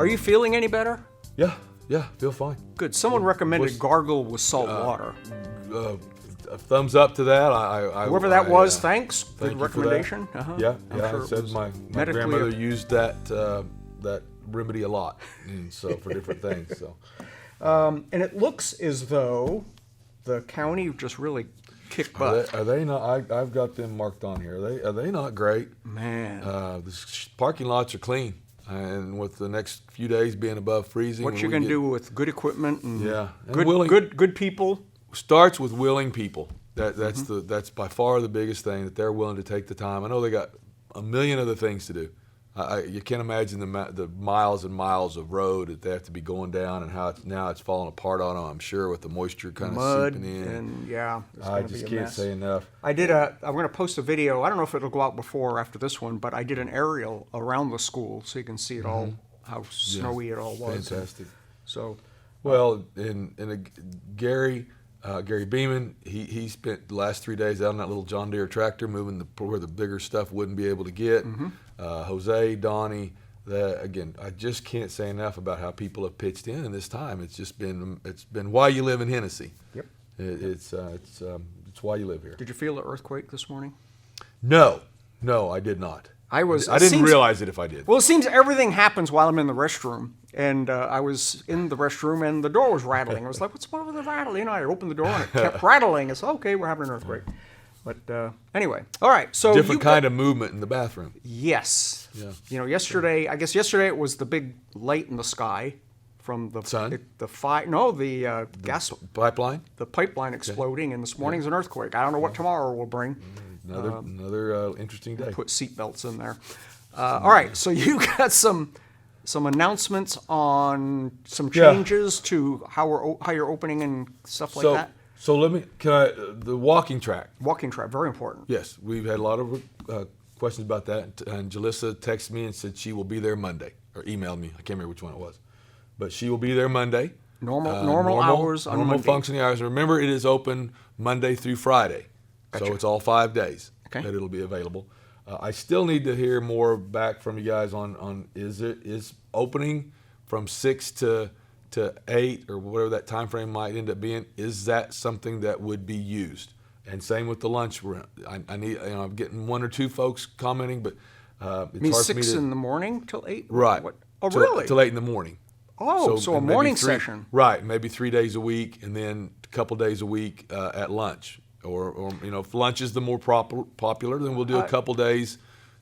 Are you feeling any better? Yeah, feel fine. Good. Someone recommended gargle with salt water. A thumbs up to that. Whoever that was, thanks. Thank Good you recommendation. for that. Yeah. Sure I said my grandmother used that remedy a lot, and so for different things. So, and it looks as though the county just really kicked butt. Are they not? I've got them marked on here. Are they not great? Man, the parking lots are clean, and with the next few days being above freezing, what you can do with good equipment and good people starts with willing people. That's by far the biggest thing, that they're willing to take the time. I know they got a million other things to do. You can't imagine the miles and miles of road that they have to be going down, and how it's falling apart on them. I'm sure with the moisture kind of seeping in. And I just can't say enough. I'm going to post a video. I don't know if it'll go out before or after this one, but I did an aerial around the school so you can see it all, how snowy it all was. Fantastic. So, well, Gary Beeman, he spent the last 3 days out on that little John Deere tractor moving where the bigger stuff wouldn't be able to get. Jose, Donnie, again, I just can't say enough about how people have pitched in this time. It's been why you live in Hennessey. Yep. It's why you live here. Did you feel the earthquake this morning? No, I did not. I didn't realize it if I did. Well, it seems everything happens while I'm in the restroom. And I was in the restroom and the door was rattling. I was like, what's wrong with the rattling? I opened the door and it kept rattling. It's okay, we're having an earthquake. But anyway, all right. So different kind of movement in the bathroom. Yes. Yeah. Yesterday it was the big light in the sky from the sun. The gas pipeline. The pipeline exploding, and this morning's an earthquake. I don't know what tomorrow will bring. Another interesting day. Put seatbelts in there. All right. So you got some announcements on some changes to how you're opening and stuff like that. So the walking track. Walking track, very important. Yes, we've had a lot of questions about that, and Jalissa texted me and said she will be there Monday, or emailed me. I can't remember which one it was, but she will be there Monday. Normal hours on Monday. Normal functioning hours. Remember, it is open Monday through Friday, so it's all 5 days that it'll be available. I still need to hear more back from you guys on is opening from 6 to 8 or whatever that time frame might end up being. Is that something that would be used? And same with the lunch. I need. I'm getting 1 or 2 folks commenting, but it's hard 6 in the morning till 8. Right. Really? Till 8 in the morning. Oh, so a morning session. Right. Maybe 3 days a week, and then a couple days a week at lunch. Or if lunch is the more popular, then we'll do a couple days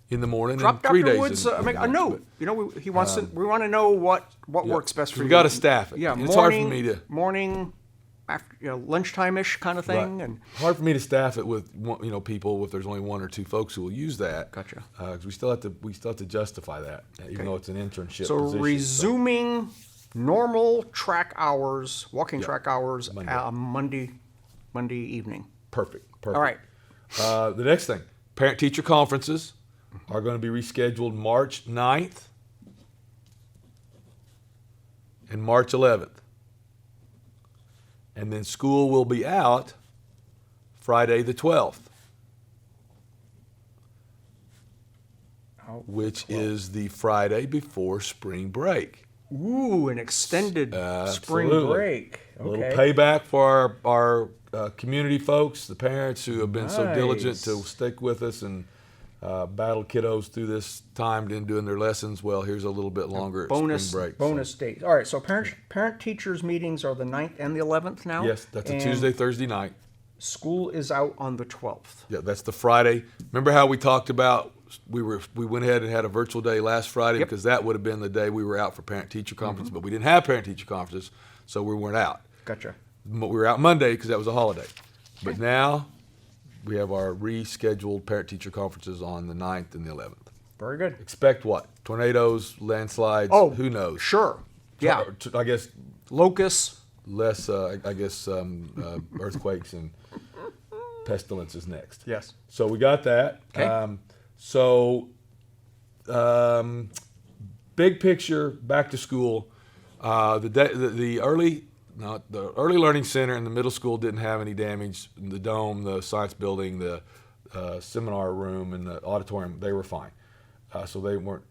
in the morning and 3 days. Woods a note. He wants to. We want to know what works best for you. We got to staff it. Yeah, it's hard for me to morning, after lunchtime-ish kind of thing, right. and hard for me to staff it with people if there's only 1 or 2 folks who will use that. Gotcha. Because we still have to justify that, even though it's an internship. So position, resuming normal track hours, walking track hours, Monday evening. Perfect. All right. The next thing, parent-teacher conferences are going to be rescheduled March 9th and March 11th. And then school will be out Friday the 12th, which is the Friday before spring break. Ooh, an extended spring break. A little payback for our community folks, the parents who have been so diligent to stick with us and battle kiddos through this time in doing their lessons. Well, here's a little bit longer spring break. Bonus days. All right, so parent-teachers meetings are the 9th and the 11th now? Yes, that's a Tuesday, Thursday night. School is out on the 12th. Yeah, that's the Friday. Remember how we talked about we went ahead and had a virtual day last Friday because that would have been the day we were out for parent-teacher conference, but we didn't have parent-teacher conferences, so we weren't out. Gotcha. We were out Monday because that was a holiday. But now we have our rescheduled parent-teacher conferences on the 9th and the 11th. Very good. Expect what? Tornadoes, landslides, who knows? Sure. Yeah. I guess locusts. Less, earthquakes and pestilences next. Yes. So we got that. Okay. Big picture, back to school. The early learning center in the middle school didn't have any damage. The dome, the science building, the seminar room, and the auditorium, they were fine. So they weren't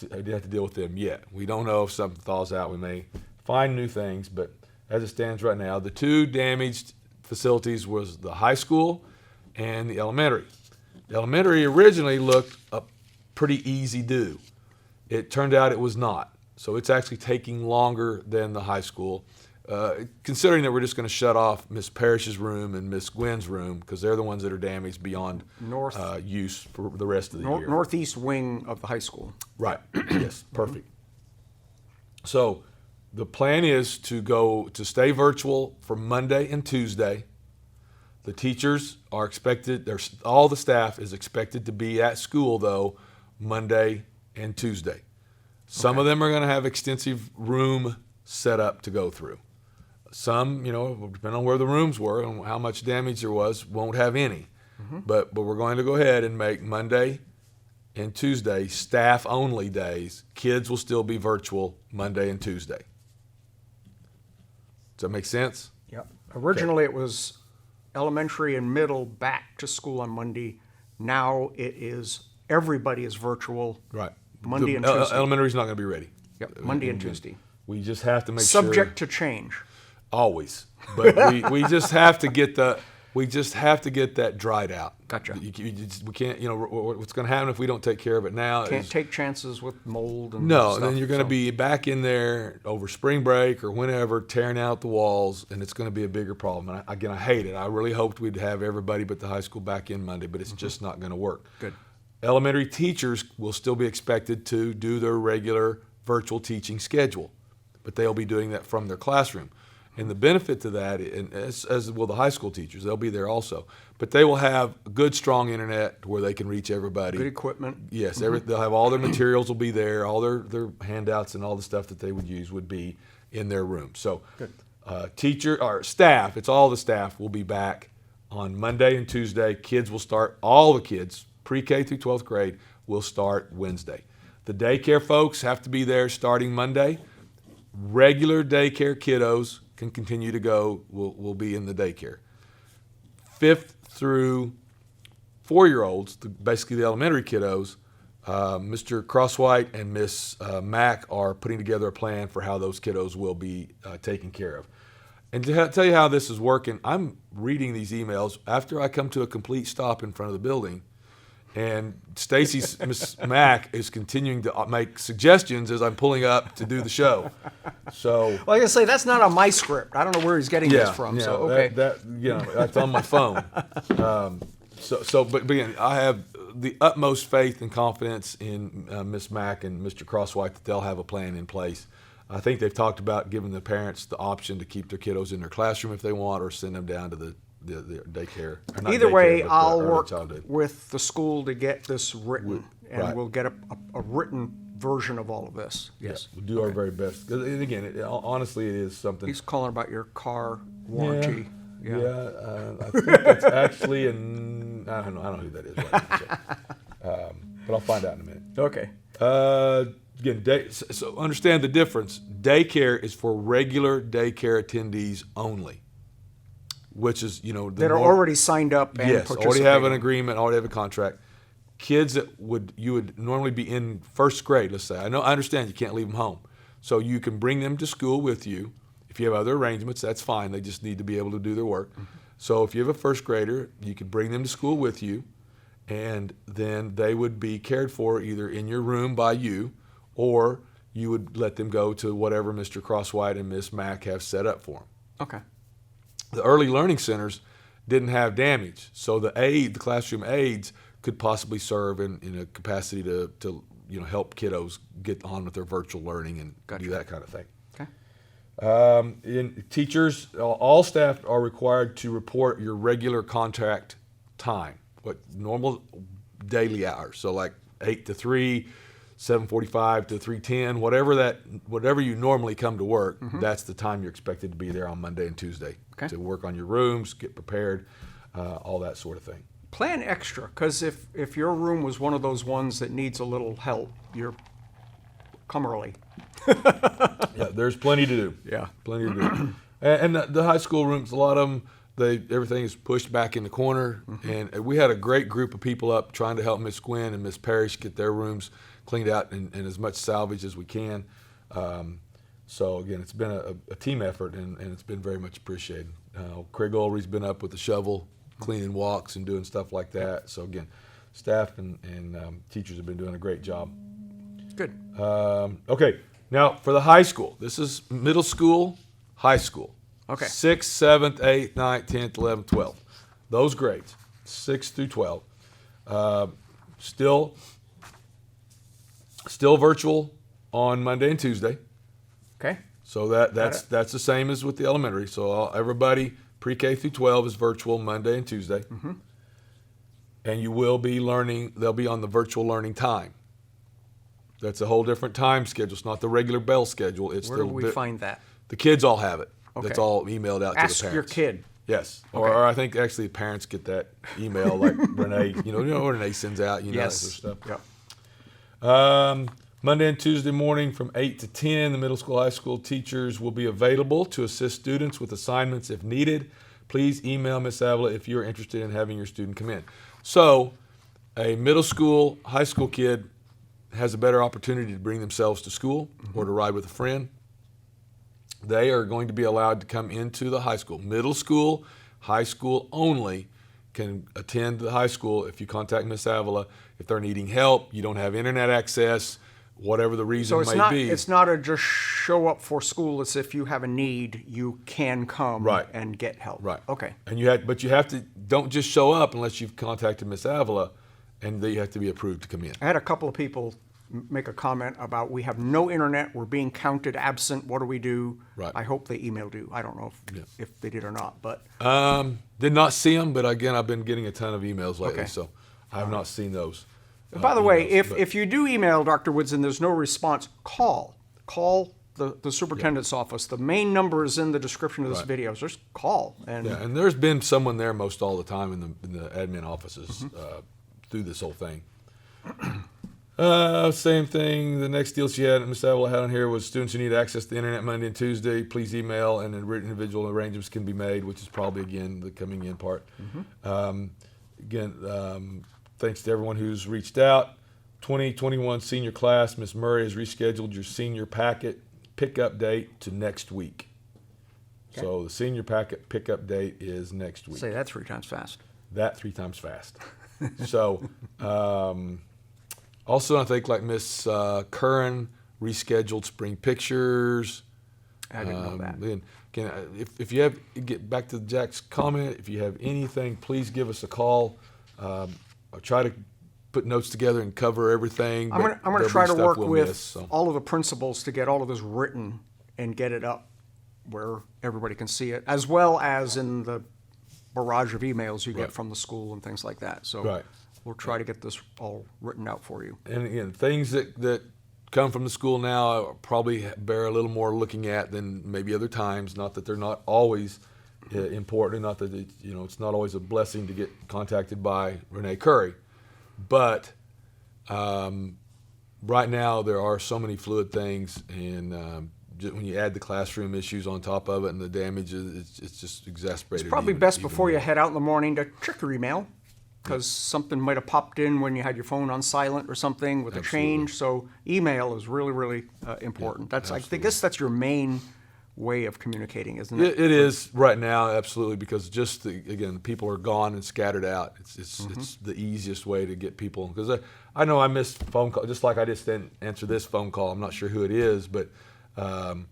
have to deal with them yet. We don't know if something thaws out. We may find new things, but as it stands right now, the two damaged facilities was the high school and the elementary. The elementary originally looked a pretty easy do. It turned out it was not. So it's actually taking longer than the high school, considering that we're just going to shut off Miss Parrish's room and Miss Gwynn's room because they're the ones that are damaged beyond use for the rest of the year. Northeast wing of the high school. Right. Yes. Perfect. So the plan is to stay virtual for Monday and Tuesday. The teachers are expected, all the staff is expected to be at school, though, Monday and Tuesday. Some of them are going to have extensive room set up to go through. Some, depending on where the rooms were and how much damage there was, won't have any. But we're going to go ahead and make Monday and Tuesday staff-only days. Kids will still be virtual Monday and Tuesday. Does that make sense? Yep. Originally it was elementary and middle back to school on Monday. Now everybody is virtual. Right. Monday and Tuesday. Elementary's not going to be ready. Yep. Monday and Tuesday. We just have to make Subject to change. Always, but we just have to get that dried out. Gotcha. We can't. What's going to happen if we don't take care of it now? Can't take chances with mold and no. stuff, Then you're going to be back in there over spring break or whenever, tearing out the walls, and it's going to be a bigger problem. And I hate it. I really hoped we'd have everybody but the high school back in Monday, but it's just not going to work. Good. Elementary teachers will still be expected to do their regular virtual teaching schedule, but they'll be doing that from their classroom. And the benefit to that, and as will the high school teachers, they'll be there also. But they will have good, strong internet where they can reach everybody. Good equipment. Yes, they'll have all their materials will be there. All their handouts and all the stuff that they would use would be in their room. So teacher or staff, it's all the staff, will be back on Monday and Tuesday. Kids will start, all the kids, pre-K through 12th grade, will start Wednesday. The daycare folks have to be there starting Monday. Regular daycare kiddos can continue to go, will be in the daycare. 5th through 4-year-olds, basically the elementary kiddos, Mr. Crosswhite and Miss Mack are putting together a plan for how those kiddos will be taken care of. And to tell you how this is working, I'm reading these emails after I come to a complete stop in front of the building. And Stacey's Miss Mack is continuing to make suggestions as I'm pulling up to do the show. So, like I say, that's not on my script. I don't know where he's getting this from. So okay, that's on my phone. But again, I have the utmost faith and confidence in Miss Mack and Mr. Crosswhite that they'll have a plan in place. I think they've talked about giving the parents the option to keep their kiddos in their classroom if they want, or send them down to the daycare. Either way, I'll work with the school to get this written, and we'll get a written version of all of this. Yes, we'll do our very best. And again, honestly, it is something. He's calling about your car warranty. I think it's actually I don't know who that is right now, but I'll find out in a minute. Okay. Again, so understand the difference. Daycare is for regular daycare attendees only, which is, that are already signed up and already have an agreement, already have a contract. Kids that you would normally be in first grade, let's say. I understand you can't leave them home. So you can bring them to school with you. If you have other arrangements, that's fine. They just need to be able to do their work. So if you have a first grader, you can bring them to school with you, and then they would be cared for either in your room by you, or you would let them go to whatever Mr. Crosswhite and Miss Mack have set up for them. Okay. The early learning centers didn't have damage, so the classroom aides could possibly serve in a capacity to help kiddos get on with their virtual learning and do that kind of thing. Okay. Teachers, all staff are required to report your regular contract time, what normal daily hours. So like 8 to 3, 7:45 to 3:10, whatever you normally come to work, that's the time you're expected to be there on Monday and Tuesday to work on your rooms, get prepared, all that sort of thing. Plan extra, because if your room was one of those ones that needs a little help, come early. Yeah, there's plenty to do. Yeah, plenty to do. And the high school rooms, a lot of them, everything is pushed back in the corner, and we had a great group of people up trying to help Miss Gwynn and Miss Parrish get their rooms cleaned out and as much salvage as we can. So again, it's been a team effort, and it's been very much appreciated. Craig Ulry's been up with the shovel, cleaning walks and doing stuff like that. So again, staff and teachers have been doing a great job. Good. Okay, now for the high school. This is middle school, high school. Okay. 6th, 7th, 8th, 9th, 10th, 11th, 12th. Those grades, 6 through 12. Still virtual on Monday and Tuesday. Okay. So that's the same as with the elementary. So everybody pre-K through 12 is virtual Monday and Tuesday. And you will be learning, they'll be on the virtual learning time. That's a whole different time schedule. It's not the regular bell schedule. It's Where do we find that? The kids all have it. Okay. That's all emailed out to the Ask parents. your kid. Yes. Okay. Or I think actually parents get that email like Renee, you know what Renee sends out, that Yes. sort of stuff. Yep. Monday and Tuesday morning from 8 to 10, the middle school, high school teachers will be available to assist students with assignments if needed. Please email Miss Avila if you're interested in having your student come in. So a middle school, high school kid has a better opportunity to bring themselves to school or to ride with a friend. They are going to be allowed to come into the high school. Middle school, high school only can attend the high school if you contact Miss Avila. If they're needing help, you don't have internet access, whatever the reason may be. It's not a just show up for school. It's if you have a need, you can come and get help. Right. Okay. And but you have to, don't just show up unless you've contacted Miss Avila, and they have to be approved to come in. I had a couple of people make a comment about we have no internet, we're being counted absent, what do we do? Right. I hope they emailed you. I don't know if they did or not, but. Did not see them, but again, I've been getting a ton of emails lately, Okay. so I have not seen those. By the way, emails, if you do email Dr. Woods and there's no response, call the superintendent's office. The main number is in the description of this video. So just call. And there's been someone there most all the time in the admin offices through this whole thing. Same thing. The next deal Miss Avila had on here was students who need access to the internet Monday and Tuesday. Please email, and then written individual arrangements can be made, which is probably again the coming in part. Thanks to everyone who's reached out. 2021 senior class, Miss Moery has rescheduled your senior packet pickup date to next week. Okay. So the senior packet pickup date is next week. Say that 3 times fast. That 3 times fast. So, also I think like Miss Curran rescheduled spring pictures. I didn't know that. Then, again, if you have, get back to Jack's comment, if you have anything, please give us a call. I'll try to put notes together and cover everything. I'm going to try to work with all of the principals to get all of this written and get it up where everybody can see it, as well as in the barrage of emails you get from the school and things like that. So we'll try to get this all written out for you. And again, things that come from the school now probably bear a little more looking at than maybe other times. Not that they're not always important, not that it's not always a blessing to get contacted by Renee Korey, but right now there are so many fluid things, and when you add the classroom issues on top of it and the damage, it's just exacerbated. It's probably best before you head out in the morning to check your email, because something might have popped in when you had your phone on silent or something with a change. So email is really, really important. I guess that's your main way of communicating, isn't it? It is right now, absolutely, because again, people are gone and scattered out. It's the easiest way to get people, because I know I missed phone call, just like I just didn't answer this phone call. I'm not sure who it is, but I'm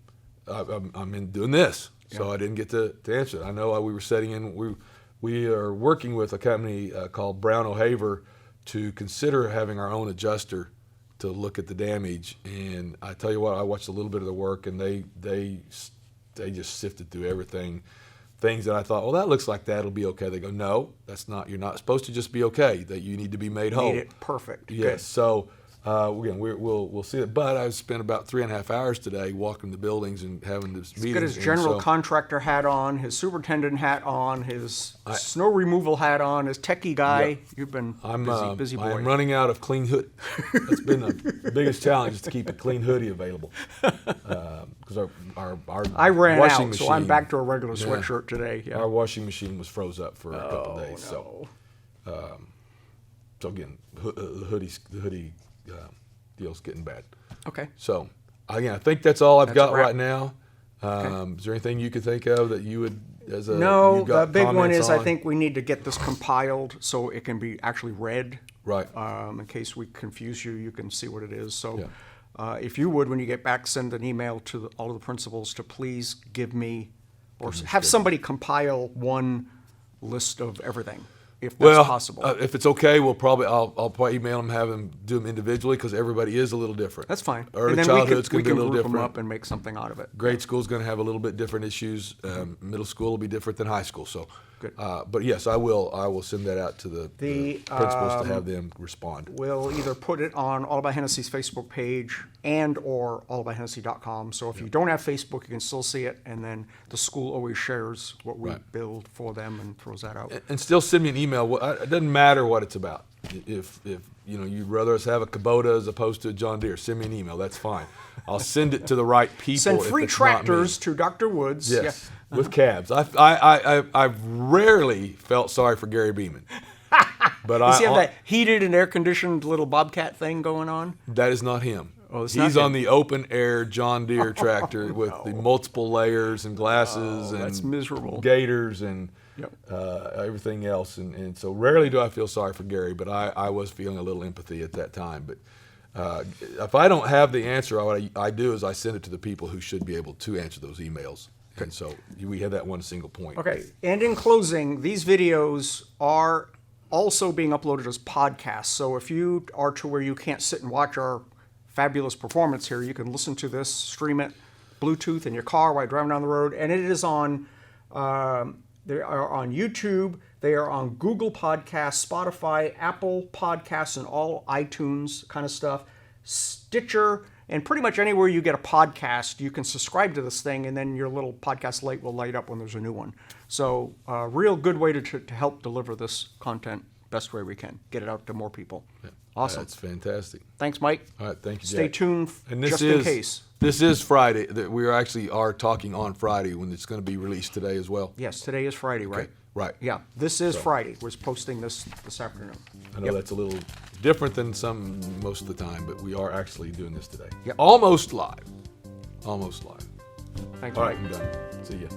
in doing this, so I didn't get to answer it. I know we were setting in. We are working with a company called Brown O'Haver to consider having our own adjuster to look at the damage. And I tell you what, I watched a little bit of the work, and they just sifted through everything. Things that I thought, well, that looks like that'll be okay. They go, no, that's not. You're not supposed to just be okay. That you need to be made whole. Need it perfect. Yes. So Again, we'll see it. But I spent about 3.5 hours today walking the buildings and having this meeting. He's got his general contractor hat on, his superintendent hat on, his snow removal hat on, his techie guy. Yeah. You've been busy boy. I'm running out of clean hood. That's been the biggest challenge, is to keep a clean hoodie available. Because our I ran washing out, machine, so I'm back to a regular sweatshirt today. Yeah. Our washing machine was froze up for a couple of days. No. So again, the hoodie deal's getting bad. Okay. So again, I think that's all I've got a wrap. right now. Is there anything you could think of that you would, as a No, you got the big one comments is on? I think we need to get this compiled so it can be actually read. Right. In case we confuse you, you can see what it is. So Yeah. if you would, when you get back, send an email to all of the principals to please give me, or have somebody compile one list of everything, if that's possible. If it's okay, I'll probably email them, have them do them individually, because everybody is a little different. That's fine. Early and then childhood's we going to can be a little group them different. up and make something out of it. Grade school's going to have a little bit different issues. Middle school will be different than high school. So, Good. But yes, I will send that out to the principals to have them respond. We'll either put it on All About Hennessey's Facebook page and or allaboutHennessey.com. So if you don't have Facebook, you can still see it, and then the school always shares what we build for them and throws that out. And still send me an email. It doesn't matter what it's about. If you'd rather us have a Kubota as opposed to a John Deere, send me an email. That's fine. I'll send it to the right people. Send if free it's not me. tractors to Dr. Woods. Yes, with cabs. I've rarely felt sorry for Gary Beeman. But Does he have that heated and air-conditioned little Bobcat thing going on? That is not him. Oh, it's not He's him. on the open air John Deere tractor with the multiple layers and glasses and that's miserable. gaiters and Yep. everything else. And so rarely do I feel sorry for Gary, but I was feeling a little empathy at that time. But if I don't have the answer, what I do is I send it to the people who should be able to answer those emails. And so we have that one single point. Okay, and in closing, these videos are also being uploaded as podcasts. So if you are to where you can't sit and watch our fabulous performance here, you can listen to this, stream it, Bluetooth in your car while you're driving down the road. And it is on, they are on YouTube, they are on Google Podcasts, Spotify, Apple Podcasts, and all iTunes kind of stuff, Stitcher, and pretty much anywhere you get a podcast, you can subscribe to this thing, and then your little podcast light will light up when there's a new one. So a real good way to help deliver this content best way we can. Get it out to more people. Yeah. Awesome. That's fantastic. Thanks, Mike. All right, thank you, Stay Jeck. tuned And this just is, in case. This is Friday. We are talking on Friday when it's going to be released today as well. Yes, today is Friday, right? Okay, right. Yeah, this is Friday. We're posting this afternoon. I know that's a little different than most of the time, but we are actually doing this today. Yep. Almost live. Almost live. Thanks, All Mike. right, I'm done. See ya.